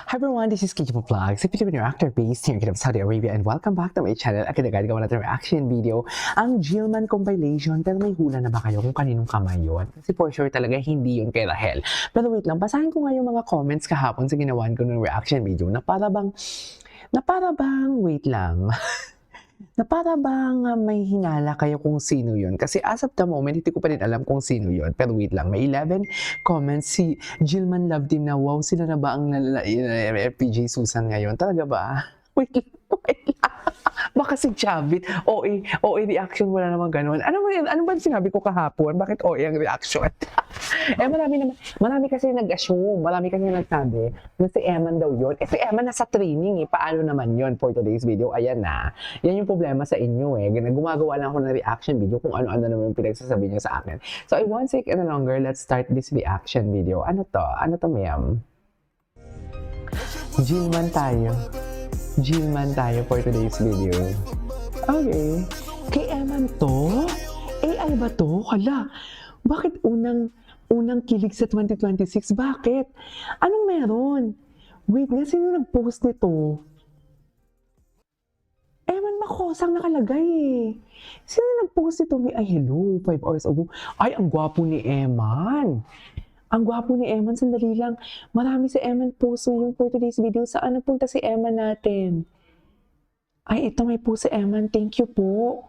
Hi everyone, this is Kijipo Vlogs, a Filipino actor based here in Saudi Arabia, and welcome back to my channel. Agad-agad gawa natin reaction video, ang Jillman compilation. Pero may hula na ba kayo kung kaninong kamay yun? Kasi for sure talaga hindi yun kay Rahel. Pero wait lang, basahin ko nga yung mga comments kahapon sa ginawan ko ng reaction video na para bang, wait lang. Na para bang may hinala kayo kung sino yun. Kasi as of the moment, hindi ko pa rin alam kung sino yun. Pero wait lang, may 11 comments si Jillman Love Team na, wow, sila na ba ang FPJ Susan ngayon? Talaga ba? Wait lang, wait lang. Baka si Chavit, OA reaction, wala namang ganun. Ano ba sinabi ko kahapon? Bakit OA ang reaction? Marami kasi nag-assume, marami kasi nagsabi na si Eman daw yun. Si Eman nasa training paano naman yun for today's video? Ayan na. Yan yung problema sa inyo Gumagawa lang ako ng reaction video kung ano-ano naman yung pinagsasabi niyo sa akin. So I won't take any longer, let's start this reaction video. Ano to, ma'am? Jillman tayo for today's video. Okay. Kay Eman to? AI ba to? Hala, bakit unang kilig sa 2026? Bakit? Anong meron? Wait nga, sino nag-post nito? Eman Makosang nakalagay Sino nag-post nito? Ay, hello, 5 hours ago. Ay, ang gwapo ni Eman. Ang gwapo ni Eman, sandali lang. Marami si Eman post ngayon for today's video. Saan napunta si Eman natin? Ay, ito may post si Eman. Thank you po.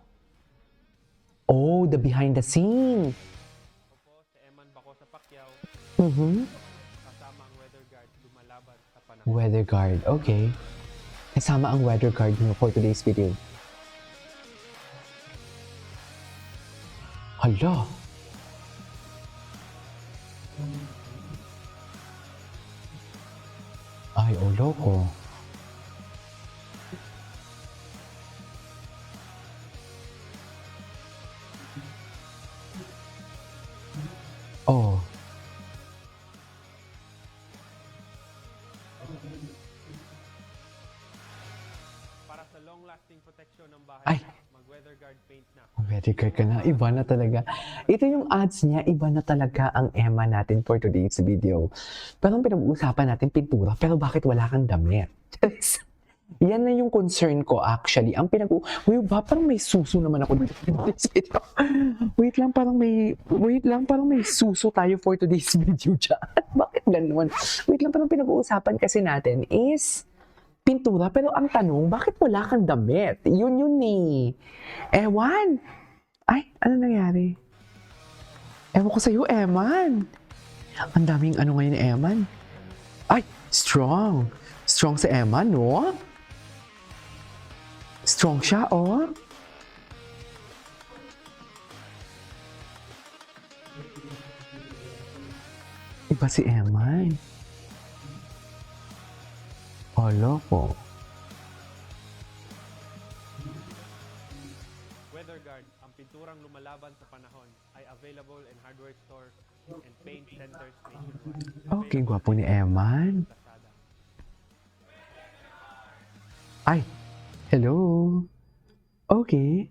Oh, the behind the scene. Opo, si Eman Bako sa Pacquiao. Kasama ang weather guard lumalaban sa panahon. Weather guard, okay. Kasama ang weather guard mo for today's video. Hala. Ay, oh, loko. Oh. Para sa long-lasting protection ng bahay, Ay. mag-weather guard paint na. Weather guard ka na. Iba na talaga. Ito yung ads niya. Iba na talaga ang Emma natin for today's video. Pero ang pinag-uusapan natin, pintura. Pero bakit wala kang damit? Yan na yung concern ko actually. Wait ba, parang may suso naman ako dito for today's video. Wait lang, parang may suso tayo for today's video dyan. Bakit ganun? Wait lang, parang pinag-uusapan kasi natin is pintura. Pero ang tanong, bakit wala kang damit? Yun Ewan. Ay, ano nangyari? Ewan ko sa'yo, Eman. Ang daming ano ngayon ni Eman. Ay, strong. Strong si Eman, no? Strong siya, oh. Iba si Eman. Oh, loko. Weather guard, ang pinturang lumalaban sa panahon, ay available in hardware stores and paint centers nationwide. Okay, gwapo ni Eman. Lazada. Ay, hello. Okay.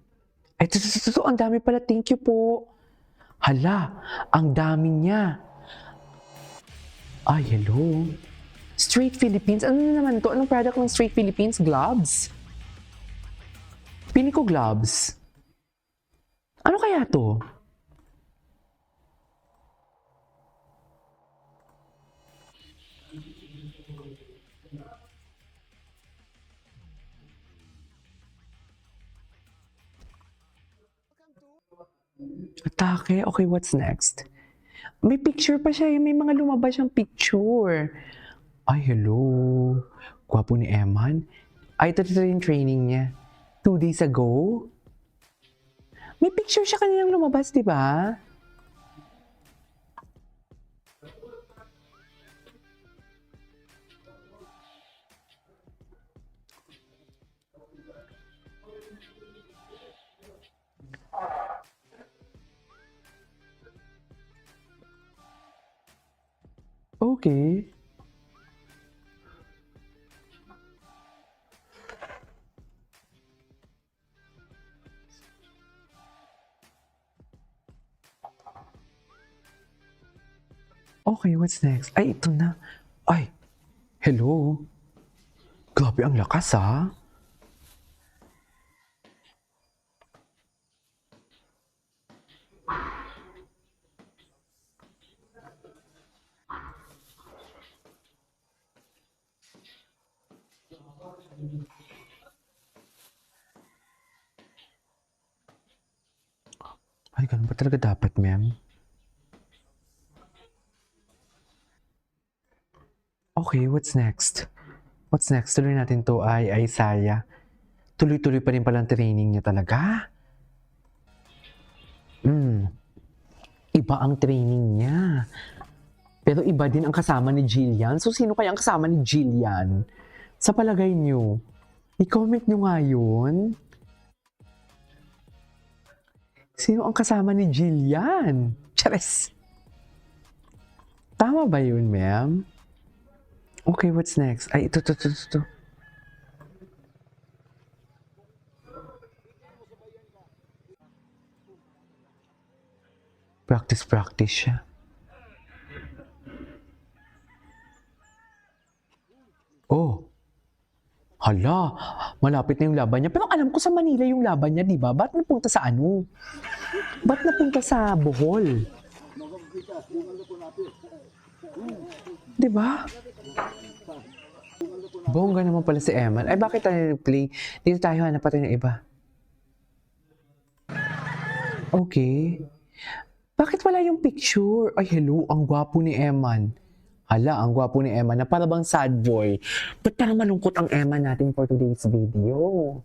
Ay, ito, ang dami pala. Thank you po. Hala, ang dami niya. Ay, hello. Straight Philippines. Ano na naman to? Anong product ng Straight Philippines? Gloves? Pili ko gloves. Ano kaya to? Atake. Okay, what's next? May picture pa siya. May mga lumabas siyang picture. Ay, hello. Gwapo ni Eman. Ay, ito yung training niya. 2 days ago? May picture siya kanilang lumabas, di ba? Okay. Okay, what's next? Ay, ito na. Ay, Hello? Grabe ang lakas, ha? Ay, ganun ba talaga dapat, ma'am? Okay, what's next? What's next? Tuloy natin to ay Isaiah. Tuloy-tuloy pa rin palang training niya talaga. Iba ang training niya. Pero iba din ang kasama ni Jillian. So, sino kaya ang kasama ni Jillian? Sa palagay niyo, i-comment niyo nga yun. Sino ang kasama ni Jillian? Charis! Tama ba yun, ma'am? Okay, what's next? Ay, ito. Practice siya. Oh. Hala, malapit na yung laban niya. Pero alam ko sa Manila yung laban niya, di ba? Ba't napunta sa ano? Ba't napunta sa Bohol? Di ba? Bongga naman pala si Eman. Ay, bakit tayo nag-play? Dito tayo, hanap pa tayo ng iba. Okay. Bakit wala yung picture? Ay, hello, ang gwapo ni Eman. Hala, ang gwapo ni Eman na para bang sad boy. Ba't parang malungkot ang Eman natin for today's video?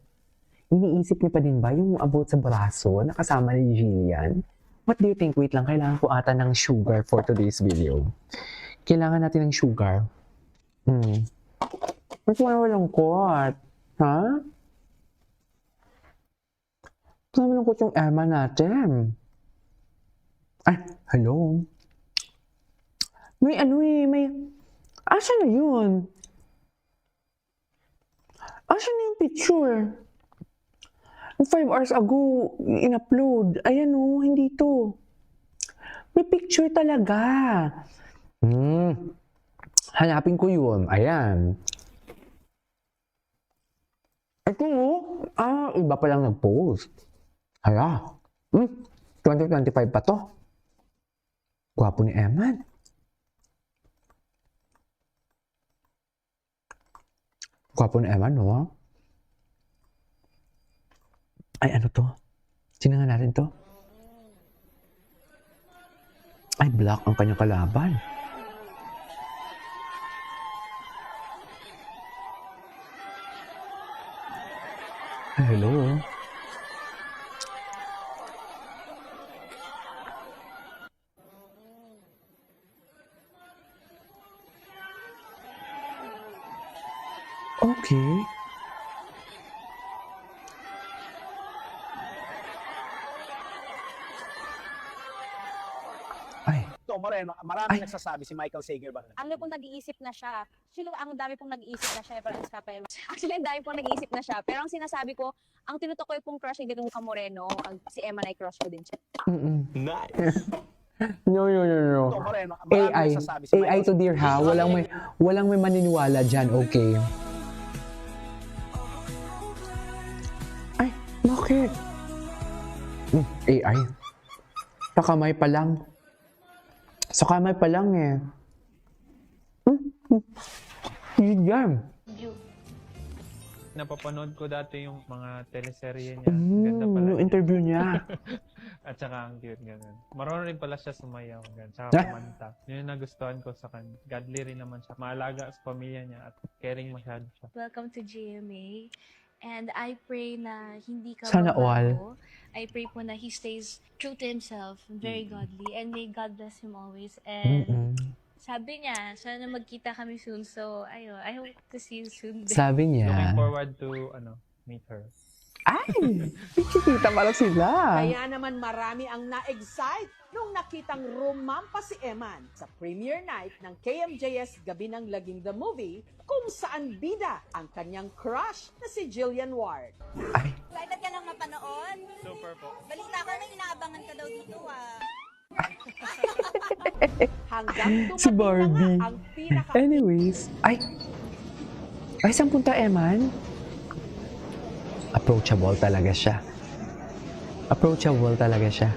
Iniisip niyo pa din ba yung about sa braso na kasama ni Jillian? What do you think? Wait lang, kailangan ko ata ng sugar for today's video. Kailangan natin ng sugar. Ba't wala malungkot? Ha? Ba't malungkot yung Eman natin? Ay, hello. May Asan na yun? Asan na yung picture? 5 hours ago, in-upload. Ayan o, hindi to. May picture talaga. Hanapin ko yun. Ayan. Ito o. Iba pa lang nag-post. Hala. 2025 pa to. Gwapo ni Eman. Gwapo ni Eman, no? Ay, ano to? Sino nga natin to? Ay, black ang kanyang kalaban. Ay, hello. Okay. Ay. Ito, Moreno, maraming nagsasabi si Michael Sager ba? Ano pong nag-iisip na siya. Actually, ang dami pong nag-iisip na siya. Pero actually, ang dami pong nag-iisip na siya. Pero ang sinasabi ko, ang tinutukoy pong crush ni Gitong Moreno, si Emma ay crush ko din siya. Nice. No. Ito, Moreno, maraming AI. nagsasabi si AI Michael to dear ha. Walang may maniniwala dyan, okay? Ay, bakit? AI. Sa kamay pa lang. Sa kamay pa lang eh. Yan. Napapanood ko dati yung mga teleserye niya. Ganda pala Yung niya. interview niya. At saka ang cute, ganun. Marunong rin pala siya sumayaw, ganun. Tsaka kumanta. Yun yung nagustuhan ko sa kanya. Godly rin naman siya. Maalaga sa pamilya niya at caring masyado siya. Welcome to GMA. And I pray na hindi ka Sana mabago. I pray po na he stays true to himself, very godly, and may God bless him always. And sabi niya, sana magkita kami soon. So, I hope to see you soon. Sabi Looking niya. forward to, meet her. Ay! Kikita pala sila. Kaya naman marami ang na-excite nung nakitang rumampa si Eman sa premiere night ng KMJS Gabi ng Laging the Movie kung saan bida ang kanyang crush na si Jillian Ward. Ay, Excited ka lang mapanood? Super po. Balita ko may inaabangan ka daw dito Hanggang Si dumating na Barbie. nga ang pinaka anyways. Ay, Ay, saan punta, Eman? Approachable talaga siya. Approachable talaga siya.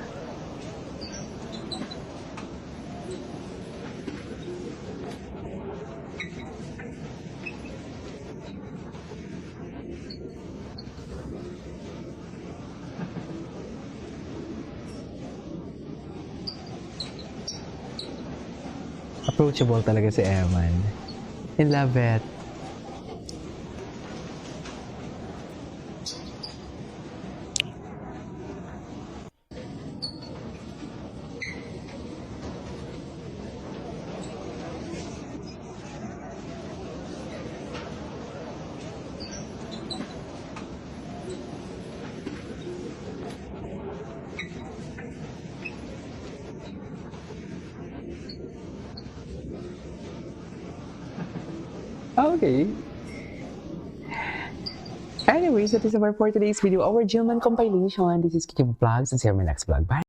Approachable talaga si Eman. I love it. Okay. Anyways, that is our for today's video, our Gilman compilation. This is Kim Vlogs, and see you in my next vlog. Bye!